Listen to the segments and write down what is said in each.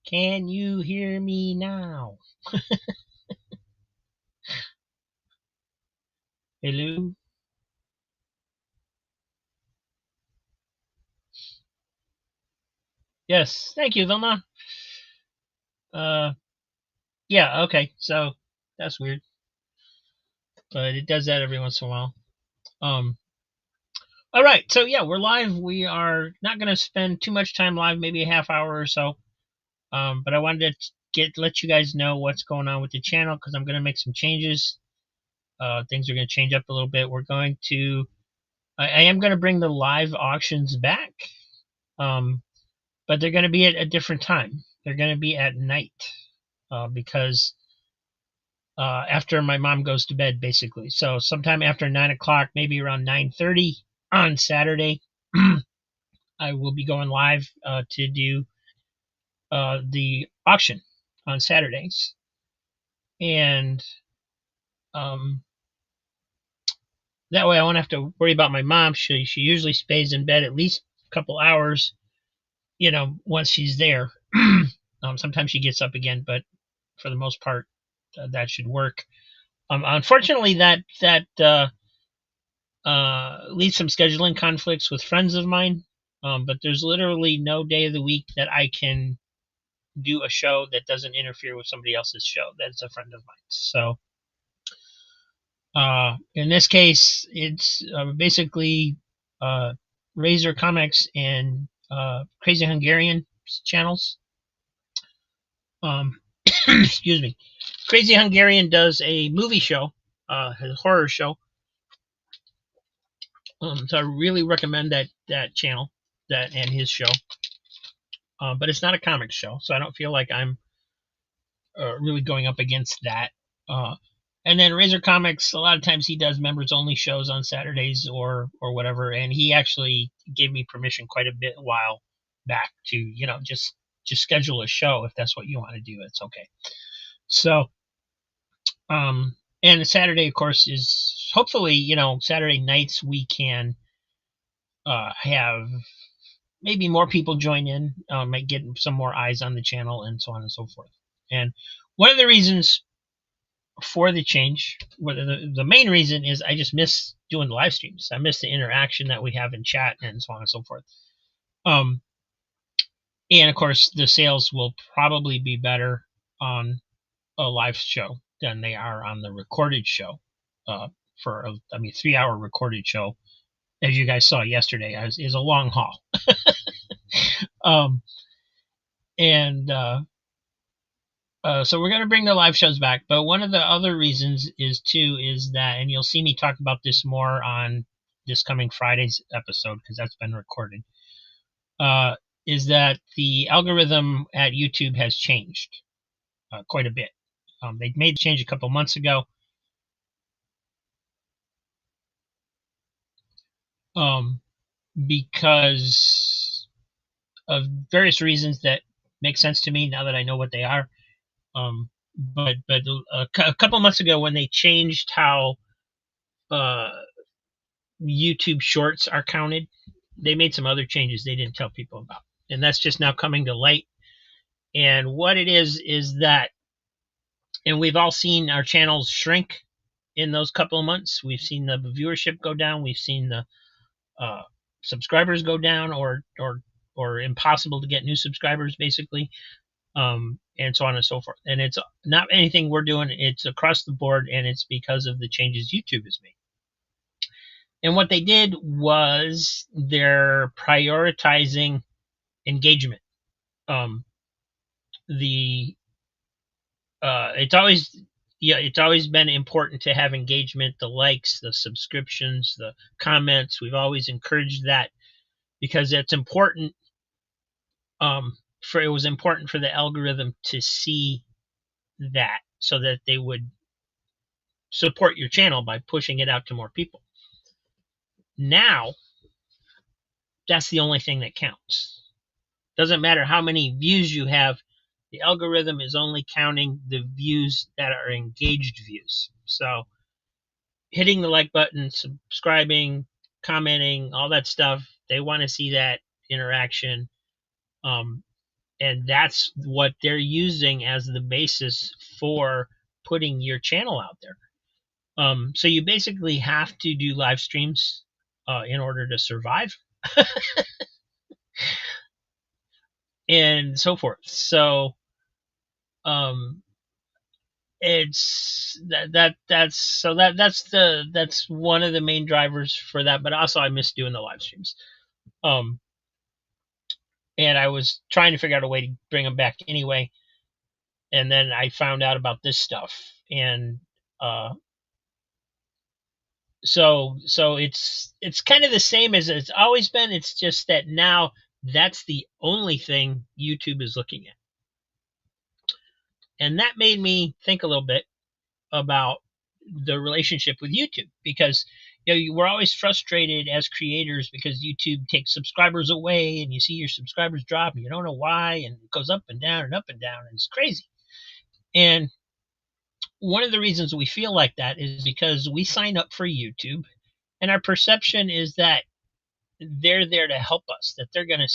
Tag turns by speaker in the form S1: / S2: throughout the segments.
S1: Can you hear me now? Hello? Yes, thank you, Vilna. Uh, yeah, okay, so that's weird, but it does that every once in a while. Um, all right, so yeah, we're live. We are not going to spend too much time live, maybe a half hour or so. But I wanted to let you guys know what's going on with the channel because I'm going to make some changes. Things are going to change up a little bit. I am going to bring the live auctions back. But they're going to be at a different time. They're going to be at night because after my mom goes to bed, basically. So sometime after 9 o'clock, maybe around 9:30 on Saturday, I will be going live to do the auction on Saturdays, and um, that way I won't have to worry about my mom. She usually stays in bed at least a couple hours, once she's there. Sometimes she gets up again, but for the most part, that should work. Unfortunately, that leads some scheduling conflicts with friends of mine. But there's literally no day of the week that I can do a show that doesn't interfere with somebody else's show that's a friend of mine. So in this case, it's basically uh, Razor Comics and Crazy Hungarian channels. Excuse me. Crazy Hungarian does a movie show, a horror show. So I really recommend that channel, that and his show. But it's not a comic show, so I don't feel like I'm really going up against that. Uh, and then Razor Comics, a lot of times he does members only shows on Saturdays or whatever, and he actually gave me permission quite a bit a while back to just schedule a show if that's what you want to do. It's okay. So and Saturday, of course, is hopefully Saturday nights we can have maybe more people join in, might get some more eyes on the channel, and so on and so forth. And one of the reasons for the change, the main reason is I just miss doing the live streams. I miss the interaction that we have in chat and so on and so forth. Um, and of course, the sales will probably be better on a live show than they are on the recorded show. For a 3-hour recorded show, as you guys saw yesterday, is a long haul. um, and So we're going to bring the live shows back. But one of the other reasons is that, and you'll see me talk about this more on this coming Friday's episode because that's been recorded, uh, is that the algorithm at YouTube has changed quite a bit. They made the change a couple months ago. Because of various reasons that make sense to me now that I know what they are. But a couple months ago, when they changed how uh, YouTube Shorts are counted, they made some other changes they didn't tell people about, and that's just now coming to light. And what it is that, and we've all seen our channels shrink in those couple of months. We've seen the viewership go down. We've seen the uh, subscribers go down, or impossible to get new subscribers, basically. And so on and so forth. And it's not anything we're doing, it's across the board, and it's because of the changes YouTube has made. And what they did was they're prioritizing engagement. Um, the it's always it's always been important to have engagement, the likes, the subscriptions, the comments. We've always encouraged that because it's important. It was important for the algorithm to see that so that they would support your channel by pushing it out to more people. Now, that's the only thing that counts. Doesn't matter how many views you have, the algorithm is only counting the views that are engaged views. So, hitting the like button, subscribing, commenting, all that stuff, they want to see that interaction. and that's what they're using as the basis for putting your channel out there. So you basically have to do live streams in order to survive and so forth. So um, it's that's one of the main drivers for that. But also, I miss doing the live streams. Um, and I was trying to figure out a way to bring them back anyway. And then I found out about this stuff, and uh, so it's kind of the same as it's always been. It's just that now that's the only thing YouTube is looking at, and that made me think a little bit about the relationship with YouTube, because we're always frustrated as creators because YouTube takes subscribers away, and you see your subscribers drop, and you don't know why, and it goes up and down and up and down, and it's crazy. And one of the reasons we feel like that is because we sign up for YouTube, and our perception is that they're there to help us, that they're going to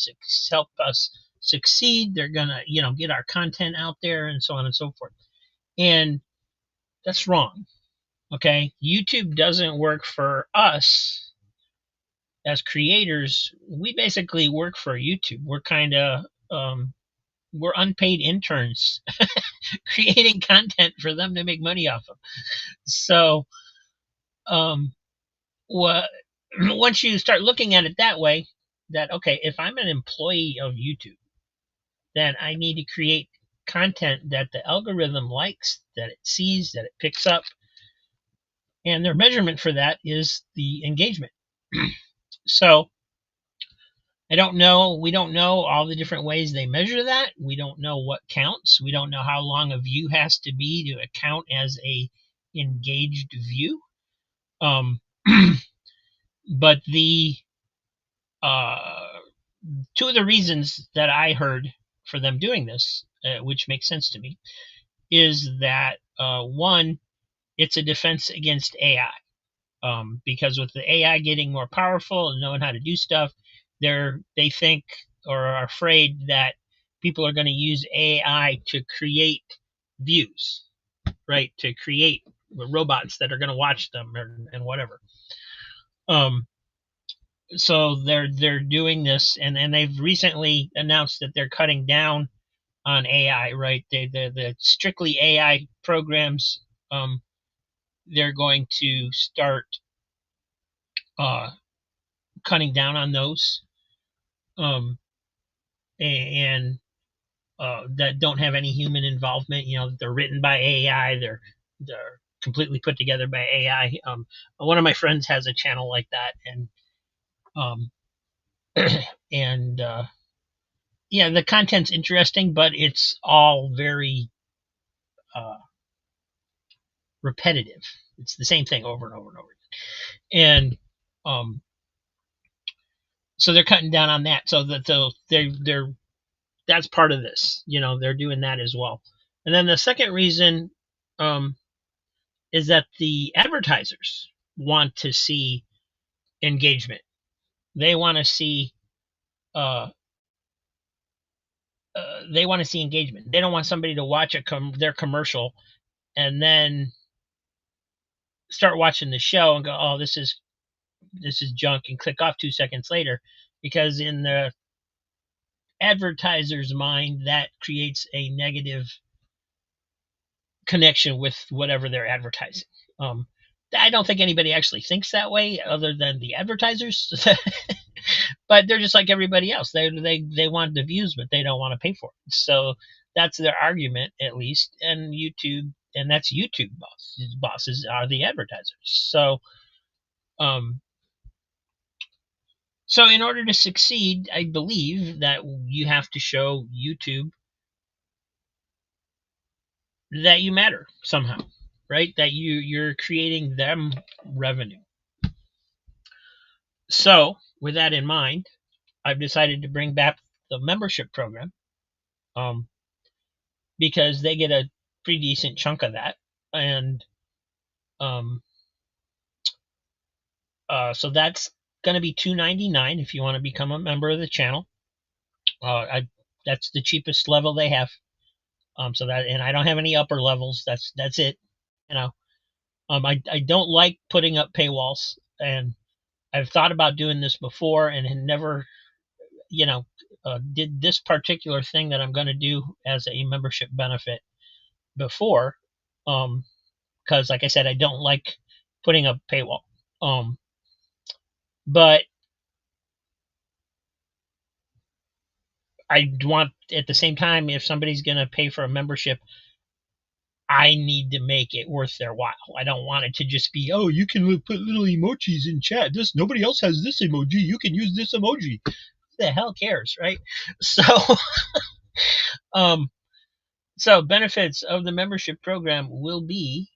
S1: help us succeed. They're going to, get our content out there and so on and so forth. And that's wrong. Okay. YouTube doesn't work for us as creators. We basically work for YouTube. We're kind of, we're unpaid interns creating content for them to make money off of. So, what, once you start looking at it that way, that, okay, if I'm an employee of YouTube, then I need to create content that the algorithm likes, that it sees, that it picks up. And their measurement for that is the engagement. So I don't know. We don't know all the different ways they measure that. We don't know what counts. We don't know how long a view has to be to count as a engaged view. Um, but the two of the reasons that I heard for them doing this, which makes sense to me, is that one, it's a defense against AI. Because with the AI getting more powerful and knowing how to do stuff, they think or are afraid that people are going to use AI to create views, right? To create robots that are going to watch them and whatever. So they're doing this, and they've recently announced that they're cutting down on AI, right? The strictly AI programs, they're going to start uh, cutting down on those, um, and that don't have any human involvement. They're written by AI. They're completely put together by AI. One of my friends has a channel like that, and um, and yeah, the content's interesting, but it's all very uh, repetitive. It's the same thing over and over and over again. And so they're cutting down on that. So they're that's part of this. They're doing that as well. And then the second reason um, is that the advertisers want to see engagement. They want to see uh, they want to see engagement. They don't want somebody to watch their commercial and then start watching the show and go, "Oh, this is junk," and click off 2 seconds later, because in the advertiser's mind, that creates a negative connection with whatever they're advertising. I don't think anybody actually thinks that way other than the advertisers. But they're just like everybody else. They want the views, but they don't want to pay for it. So that's their argument, at least. And YouTube, and that's YouTube bosses are the advertisers. Um, so in order to succeed, I believe that you have to show YouTube that you matter somehow, right? That you're creating them revenue. So with that in mind, I've decided to bring back the membership program, um, because they get a pretty decent chunk of that, and um, so that's going to be $2.99 if you want to become a member of the channel. I That's the cheapest level they have. So that, and I don't have any upper levels. That's it. You know, I don't like putting up paywalls, and I've thought about doing this before and had never, you know, did this particular thing that I'm going to do as a membership benefit before. Because like I said, I don't like putting up paywall. Um, but I want, at the same time, if somebody's going to pay for a membership, I need to make it worth their while. I don't want it to just be, oh, you can put little emojis in chat. This, nobody else has this emoji. You can use this emoji. Who the hell cares, right? So, um, so benefits of the membership program will be,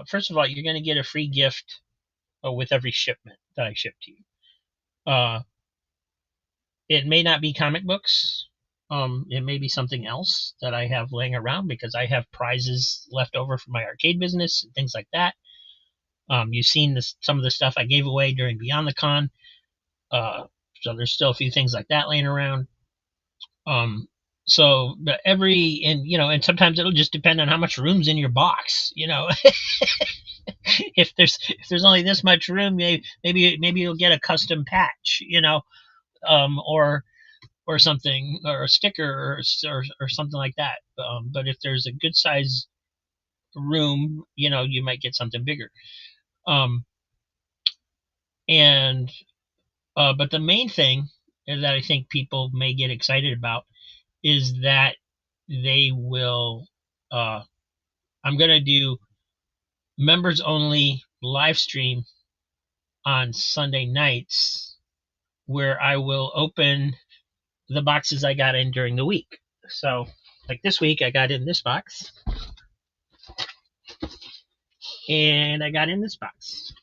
S1: first of all, you're going to get a free gift with every shipment that I ship to you. It may not be comic books. It may be something else that I have laying around because I have prizes left over from my arcade business and things like that. You've seen this, some of the stuff I gave away during Beyond the Con. So there's still a few things like that laying around. So every, and and sometimes it'll just depend on how much room's in your box. If there's only this much room, maybe you'll get a custom patch. Or something, or a sticker, or something like that. But if there's a good size room, you might get something bigger. Um, and But the main thing that I think people may get excited about is that they will. I'm gonna do members only live stream on Sunday nights, where I will open the boxes I got in during the week. So, like this week, I got in this box, and I got in this box.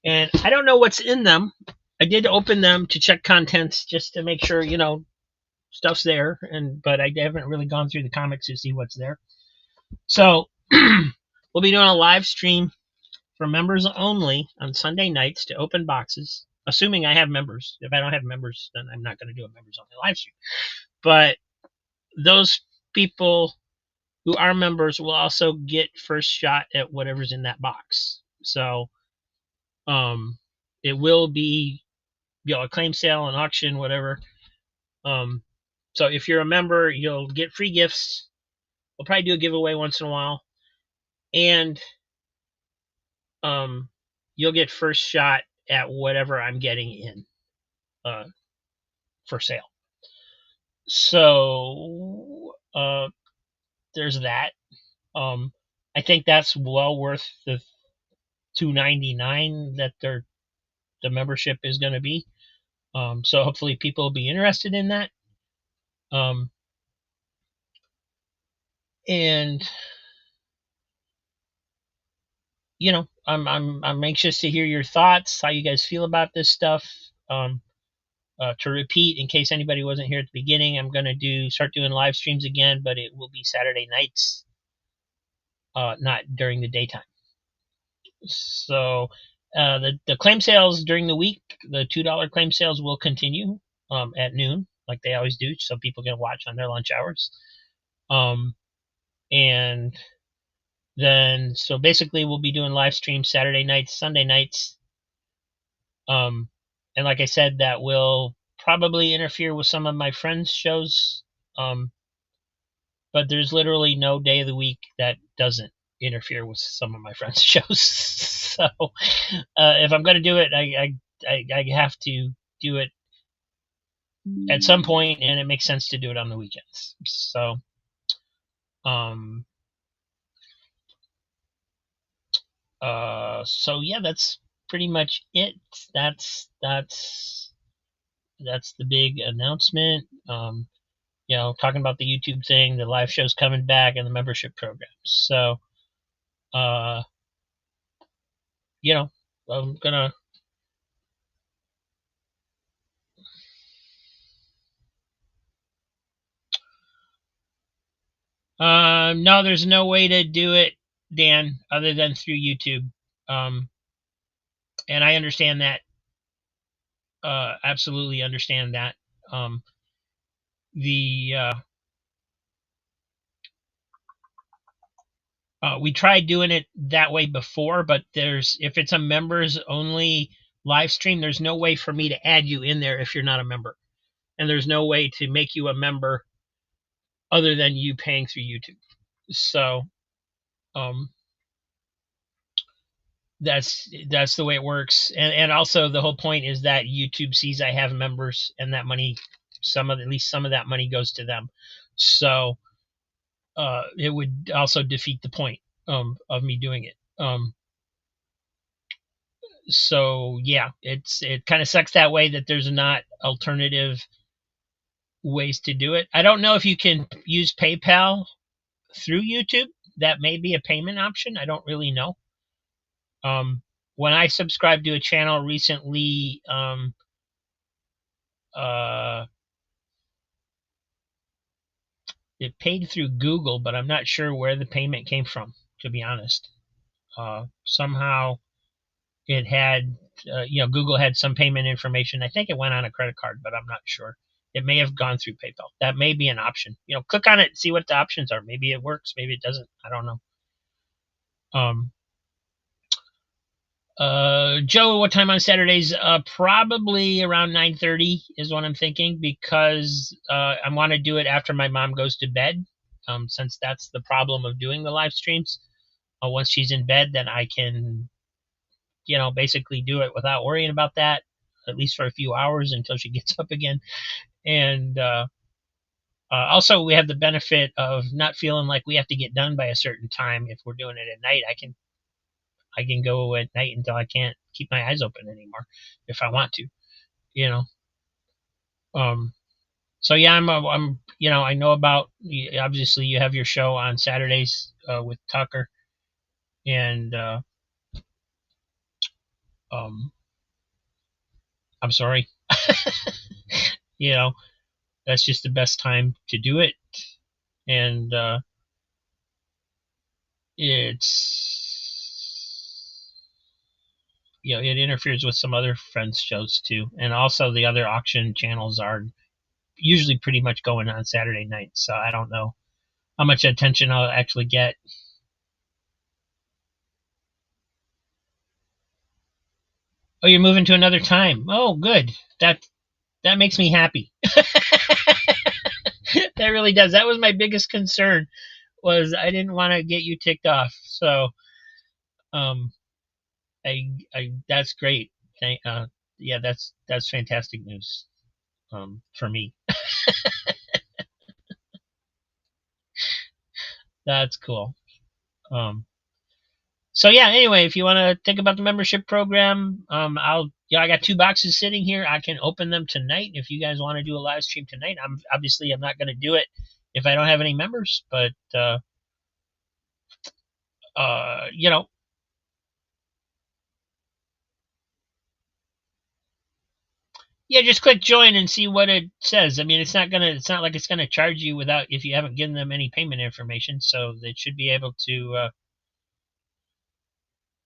S1: And I don't know what's in them. I did open them to check contents just to make sure, stuff's there, but I haven't really gone through the comics to see what's there. So we'll be doing a live stream for members only on Sunday nights to open boxes, assuming I have members. If I don't have members, then I'm not going to do a members only live stream. But those people who are members will also get first shot at whatever's in that box. So it will be, a claim sale, an auction, whatever. So if you're a member, you'll get free gifts. We'll probably do a giveaway once in a while, and you'll get first shot at whatever I'm getting in for sale. So there's that. I think that's well worth the $2.99 that the membership is going to be. So hopefully people will be interested in that. And I'm anxious to hear your thoughts, how you guys feel about this stuff. To repeat, in case anybody wasn't here at the beginning, I'm going to start doing live streams again, but it will be Saturday nights, not during the daytime. So the claim sales during the week, the $2 claim sales will continue at noon, like they always do, so people can watch on their lunch hours. And then, so basically, we'll be doing live streams Saturday nights, Sunday nights. And like I said, that will probably interfere with some of my friends' shows. But there's literally no day of the week that doesn't interfere with some of my friends' shows. So if I'm going to do it, I have to do it at some point, and it makes sense to do it on the weekends. So so yeah, that's pretty much it. That's the big announcement. Talking about the YouTube thing, the live shows coming back, and the membership program. So, I'm gonna. No, there's no way to do it, Dan, other than through YouTube. And I understand that. Absolutely understand that. the we tried doing it that way before, but if it's a members only live stream, there's no way for me to add you in there if you're not a member, and there's no way to make you a member other than you paying through YouTube. So um, that's the way it works, and also the whole point is that YouTube sees I have members, and that money, at least some of that money goes to them. So it would also defeat the point of me doing it. So yeah, it kind of sucks that way that there's not alternative ways to do it. I don't know if you can use PayPal through YouTube. That may be a payment option. I don't really know. When I subscribed to a channel recently, uh, it paid through Google, but I'm not sure where the payment came from, to be honest. Somehow it had, Google had some payment information. I think it went on a credit card, but I'm not sure. It may have gone through PayPal. That may be an option. Click on it and see what the options are. Maybe it works. Maybe it doesn't. I don't know. Um, Joe, what time on Saturdays? Probably around 9:30 is what I'm thinking, because I want to do it after my mom goes to bed. Since that's the problem of doing the live streams. Once she's in bed, then I can, basically do it without worrying about that, at least for a few hours until she gets up again. And also, we have the benefit of not feeling like we have to get done by a certain time. If we're doing it at night, I can go at night until I can't keep my eyes open anymore if I want to, you know. Um, so yeah, I know about, obviously you have your show on Saturdays with Tucker, and um, I'm sorry, you know, that's just the best time to do it, and it's it interferes with some other friends' shows too, and also the other auction channels are usually pretty much going on Saturday nights. So I don't know how much attention I'll actually get. Oh, you're moving to another time. Oh, good. That makes me happy. That really does. That was my biggest concern, was I didn't want to get you ticked off. So um, I that's great. Yeah, that's fantastic news for me. That's cool. Um, so yeah, anyway, if you want to think about the membership program, I got 2 boxes sitting here. I can open them tonight if you guys want to do a live stream tonight. I'm not going to do it if I don't have any members, but uh, you know, yeah, just click join and see what it says. I mean, it's not like it's gonna charge you without, if you haven't given them any payment information. So they should be able to.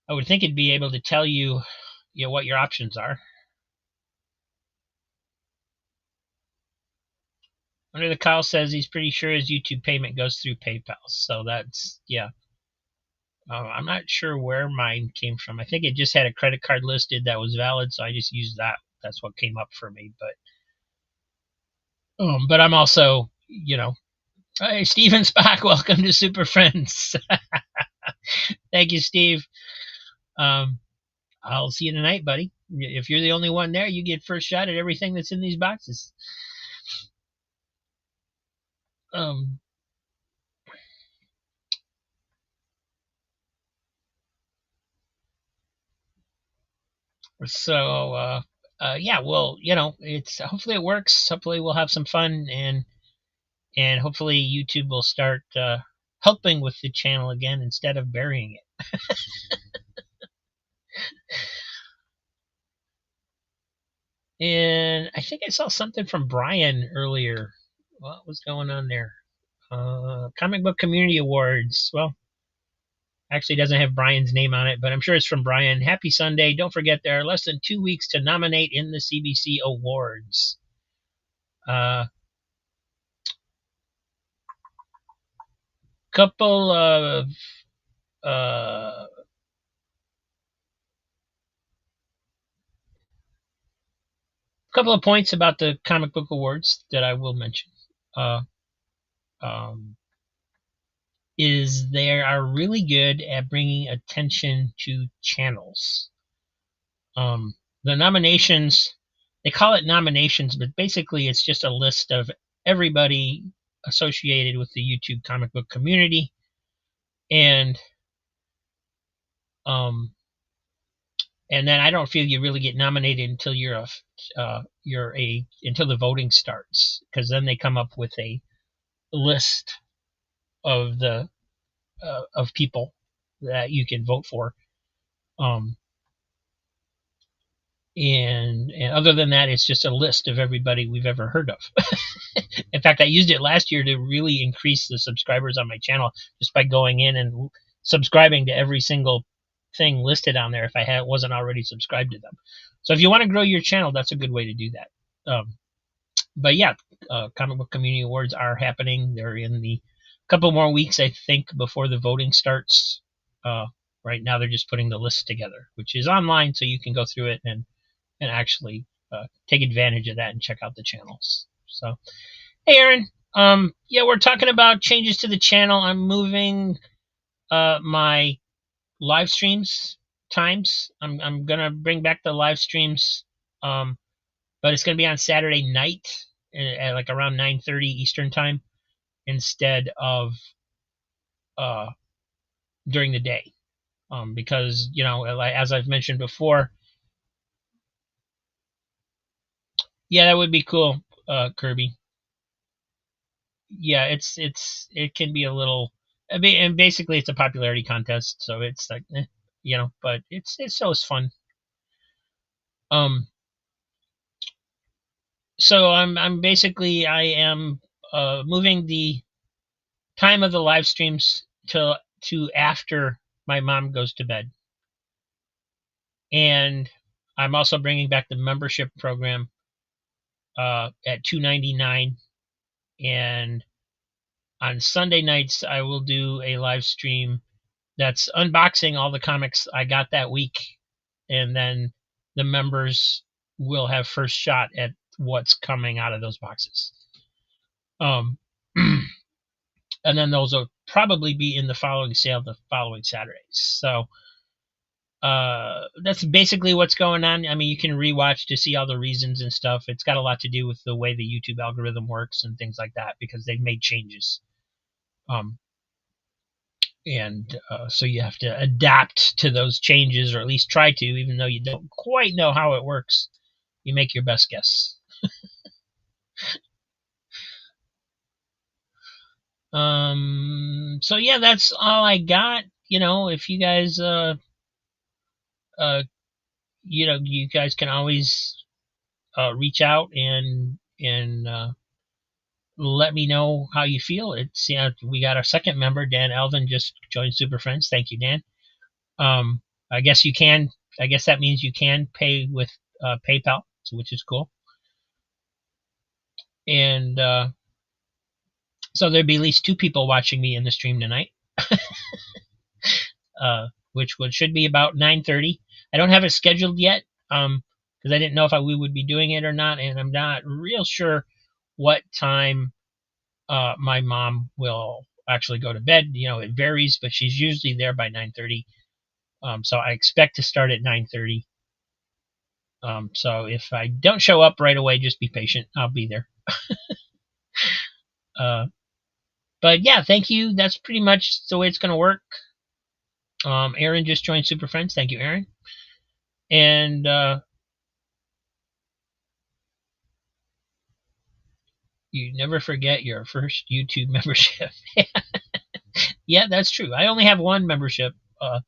S1: I would think it'd be able to tell you, what your options are. Under the Kyle says he's pretty sure his YouTube payment goes through PayPal. So that's, yeah. I'm not sure where mine came from. I think it just had a credit card listed that was valid, so I just used that. That's what came up for me. But I'm also, hey, Steven Spock, welcome to Super Friends. Thank you, Steve. Um, I'll see you tonight, buddy. If you're the only one there, you get first shot at everything that's in these boxes. Um, so yeah, well, it's hopefully it works. Hopefully we'll have some fun, and hopefully YouTube will start helping with the channel again instead of burying it. And I think I saw something from Brian earlier. What was going on there? Comic Book Community Awards. Well, actually doesn't have Brian's name on it, but I'm sure it's from Brian. Happy Sunday. Don't forget there are less than 2 weeks to nominate in the CBC Awards. Uh, couple of uh, couple of points about the comic book awards that I will mention. Uh, um, is they are really good at bringing attention to channels. The nominations, they call it nominations, but basically it's just a list of everybody associated with the YouTube comic book community, and um, and then I don't feel you really get nominated until you're a until the voting starts, because then they come up with a list of the of people that you can vote for. Um, and other than that, it's just a list of everybody we've ever heard of. In fact, I used it last year to really increase the subscribers on my channel, just by going in and subscribing to every single thing listed on there if wasn't already subscribed to them. So if you want to grow your channel, that's a good way to do that. But yeah, comic book community awards are happening. They're in the couple more weeks, I think, before the voting starts. Right now, they're just putting the list together, which is online, so you can go through it and actually take advantage of that and check out the channels. So, hey, Aaron. Yeah, we're talking about changes to the channel. I'm moving my live streams times. I'm gonna bring back the live streams, but it's gonna be on Saturday night at like around 9:30 Eastern time instead of uh, during the day. Because as I've mentioned before, yeah, that would be cool, Kirby. Yeah, it can be a little. I mean, and basically it's a popularity contest, so it's like, but it's always fun. Um, so I'm basically I am moving the time of the live streams to after my mom goes to bed, and I'm also bringing back the membership program at $2.99, and on Sunday nights I will do a live stream that's unboxing all the comics I got that week, and then the members will have first shot at what's coming out of those boxes. Um, and then those will probably be in the following sale the following Saturdays. So that's basically what's going on. I mean, you can rewatch to see all the reasons and stuff. It's got a lot to do with the way the YouTube algorithm works and things like that, because they've made changes. And so you have to adapt to those changes, or at least try to, even though you don't quite know how it works. You make your best guess. So yeah, that's all I got. If you guys uh you guys can always reach out and let me know how you feel. It's we got our second member, Dan Elvin, just joined Super Friends. Thank you, Dan. um I guess you can, I guess that means you can pay with PayPal, which is cool. And so there'd be at least two people watching me in the stream tonight. Which should be about 9:30. I don't have it scheduled yet, because I didn't know if we would be doing it or not, and I'm not real sure what time my mom will actually go to bed. It varies, but she's usually there by 9:30. So I expect to start at 9:30. So if I don't show up right away, just be patient. I'll be there. uh, but yeah, thank you. That's pretty much the way it's going to work. Aaron just joined Super Friends. Thank you, Aaron. And you never forget your first YouTube membership. Yeah, that's true. I only have one membership, on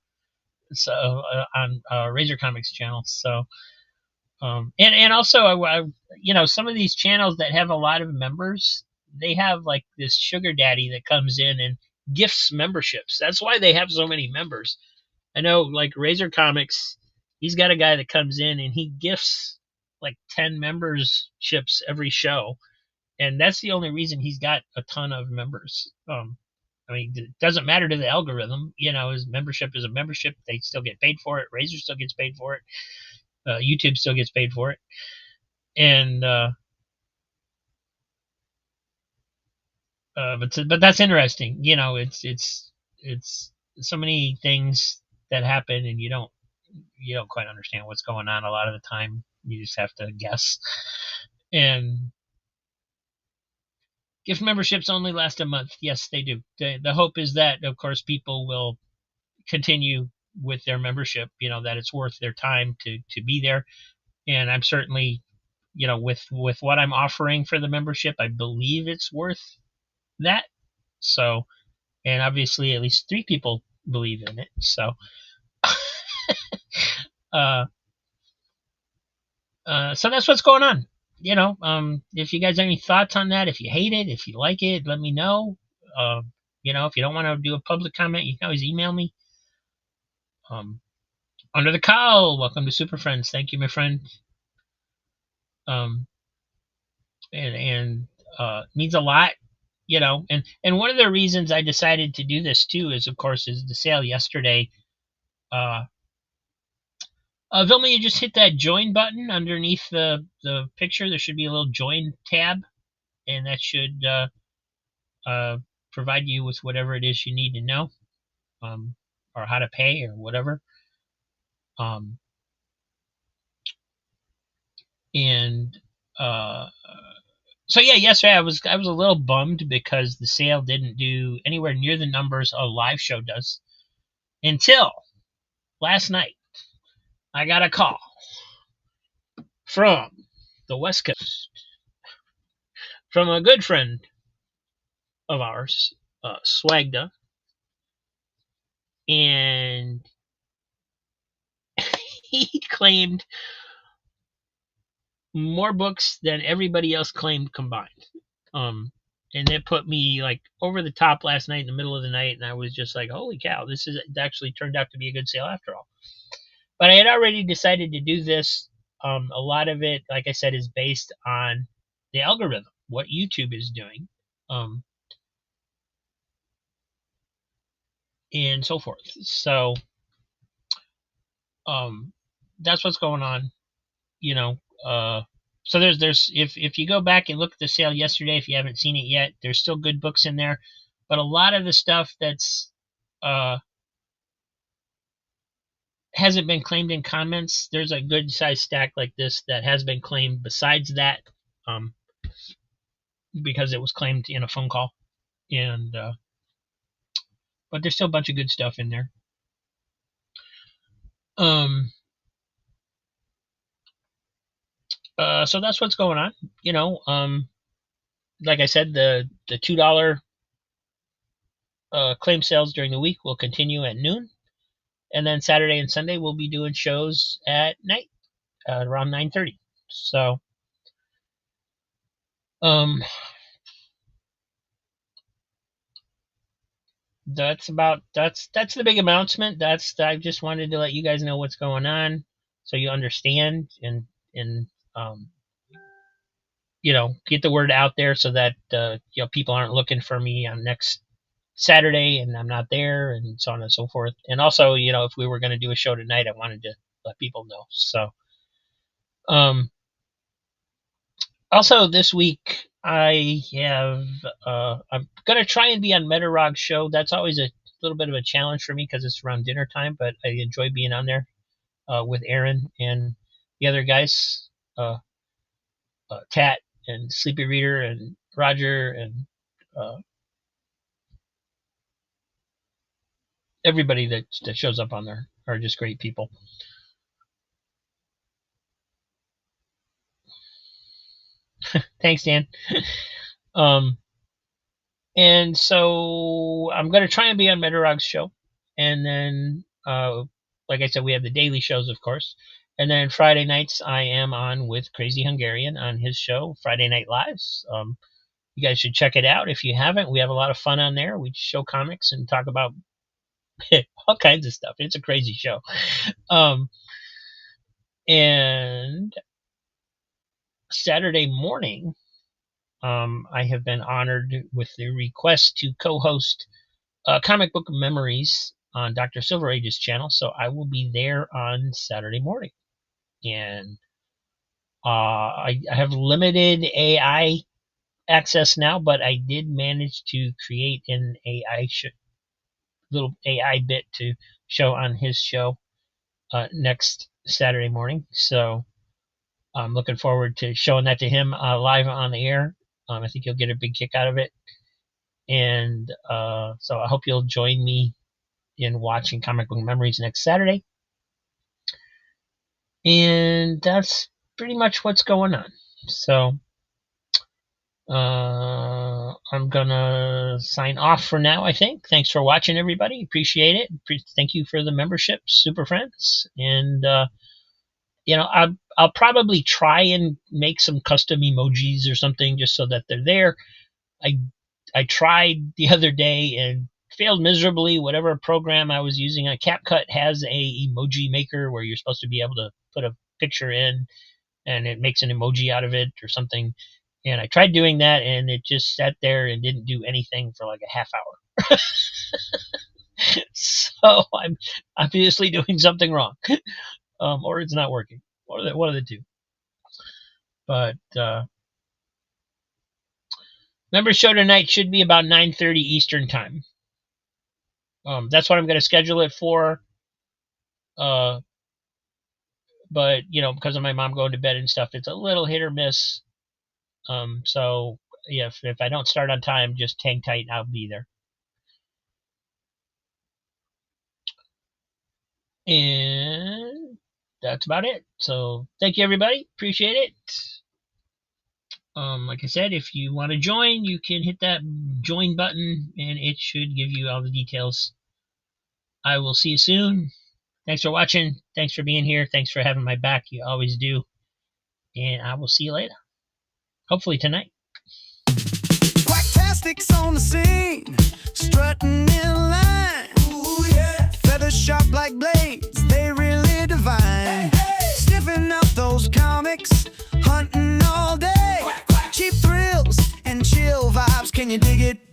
S1: Razor Comics channel. So, and also, some of these channels that have a lot of members, they have like this sugar daddy that comes in and gifts memberships. That's why they have so many members. I know, like Razor Comics, he's got a guy that comes in and he gifts like 10 memberships every show, and that's the only reason he's got a ton of members. I mean, it doesn't matter to the algorithm. His membership is a membership. They still get paid for it. Razor still gets paid for it. YouTube still gets paid for it. And but that's interesting. It's so many things that happen, and you don't quite understand what's going on a lot of the time. You just have to guess. And gift memberships only last a month. Yes, they do. The hope is that, of course, people will continue with their membership. That it's worth their time to be there. And I'm certainly, with what I'm offering for the membership, I believe it's worth that. So, and obviously, at least 3 people believe in it. So, uh, so that's what's going on. If you guys have any thoughts on that, if you hate it, if you like it, let me know. If you don't want to do a public comment, you can always email me. Under the Cowl, welcome to Super Friends. Thank you, my friend. Um, and means a lot, and one of the reasons I decided to do this too is, of course, is the sale yesterday. Vilma, you just hit that join button underneath the picture. There should be a little join tab, and that should provide you with whatever it is you need to know, or how to pay or whatever. Um, and so yeah, yesterday I was a little bummed because the sale didn't do anywhere near the numbers a live show does, until last night. I got a call from the West Coast from a good friend of ours, Swagda, and he claimed more books than everybody else claimed combined. And it put me like over the top last night in the middle of the night, and I was just like, "Holy cow! This is actually turned out to be a good sale after all." But I had already decided to do this. A lot of it, like I said, is based on the algorithm, what YouTube is doing, and so forth. So, that's what's going on. You know, so there's if you go back and look at the sale yesterday, if you haven't seen it yet, there's still good books in there, but a lot of the stuff that's hasn't been claimed in comments, there's a good size stack like this that has been claimed besides that, um, because it was claimed in a phone call, and but there's still a bunch of good stuff in there. Um, so that's what's going on. Like I said, the $2 claim sales during the week will continue at noon, and then Saturday and Sunday we'll be doing shows at night, around 9:30. So, um, that's the big announcement. I just wanted to let you guys know what's going on, so you understand, and um, get the word out there so that people aren't looking for me on next Saturday and I'm not there, and so on and so forth. And also, if we were going to do a show tonight, I wanted to let people know. So, um, also this week I'm gonna try and be on Metarog's show. That's always a little bit of a challenge for me because it's around dinner time, but I enjoy being on there with Aaron and the other guys, Tat and Sleepy Reader and Roger and uh, everybody that shows up on there are just great people. Thanks, Dan. um, and so I'm gonna try and be on Metarog's show, and then like I said, we have the daily shows, of course, and then Friday nights I am on with Crazy Hungarian on his show, Friday Night Lives. You guys should check it out if you haven't. We have a lot of fun on there. We show comics and talk about all kinds of stuff. It's a crazy show. Um, and Saturday morning, I have been honored with the request to co-host Comic Book Memories on Dr. Silver Age's channel, so I will be there on Saturday morning. And I have limited AI access now, but I did manage to create an little AI bit to show on his show next Saturday morning. So I'm looking forward to showing that to him live on the air. I think he'll get a big kick out of it. And so I hope you'll join me in watching Comic Book Memories next Saturday. And that's pretty much what's going on. So I'm gonna sign off for now, I think. Thanks for watching, everybody. Appreciate it. Thank you for the membership, super friends. And I'll probably try and make some custom emojis or something just so that they're there. I tried the other day and failed miserably. Whatever program I was using, CapCut has a emoji maker where you're supposed to be able to put a picture in and it makes an emoji out of it or something. And I tried doing that and it just sat there and didn't do anything for like a half hour. So I'm obviously doing something wrong. Or it's not working. One of the two. But member show tonight should be about 9:30 Eastern time. That's what I'm going to schedule it for. But because of my mom going to bed and stuff, it's a little hit or miss. So yeah, if I don't start on time, just hang tight and I'll be there. And that's about it. So thank you, everybody. Appreciate it. Like I said, if you want to join, you can hit that join button and it should give you all the details. I will see you soon. Thanks for watching. Thanks for being here. Thanks for having my back. You always do. And I will see you later. Hopefully tonight.
S2: Quacktastics on the scene, strutting in line. Ooh, yeah. Feathers sharp like blades, they really divine. Hey, hey. Sniffing out those comics, hunting all day. Quack, quack. Cheap thrills and chill vibes, can you dig it?